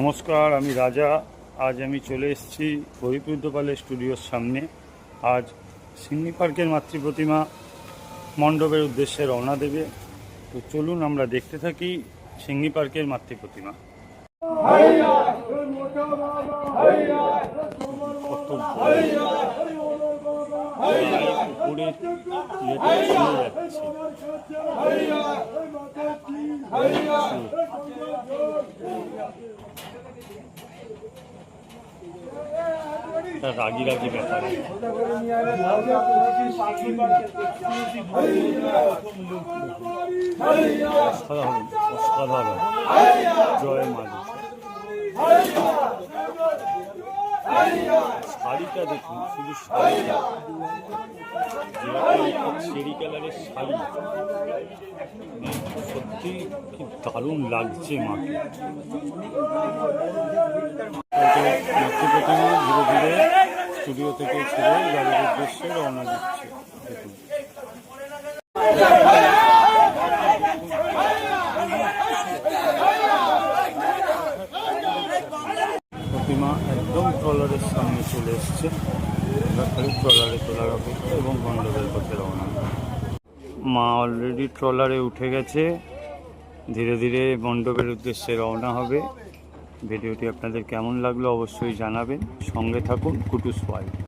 নমস্কার, আমি রাজা। আজ আমি চলে এসেছি হরিপ্রদ পালের স্টুডিওর সামনে। আজ সিংহি পার্কের মাতৃপ্রতিমা মণ্ডপের উদ্দেশ্যে রওনা দেবে। তো চলুন আমরা দেখতে থাকি সিংহি পার্কের মাতৃপ্রতিমা। কত উপরে রাগি রাগি ব্যাপার। অসাধারণ অসাধারণ। জয় মা। শাড়িটা দেখুন, শুধু শাড়িটা চেরি কালারের শাড়ি, সত্যি কি দারুণ লাগছে মাকে। মাতৃপ্রতিমা ধীরে ধীরে স্টুডিও থেকে ছেড়ে গাড়ির উদ্দেশ্যে রওনা দিচ্ছে। দেখুন প্রতিমা একদম ট্রলারের সামনে চলে এসছে। খালি ট্রলারে তোলার অপেক্ষা এবং মণ্ডপের পথে রওনা। মা অলরেডি ট্রলারে উঠে গেছে, ধীরে ধীরে মণ্ডপের উদ্দেশ্যে রওনা হবে। ভিডিওটি আপনাদের কেমন লাগলো অবশ্যই জানাবেন। সঙ্গে থাকুন কুটুস ওয়ার্ল্ড।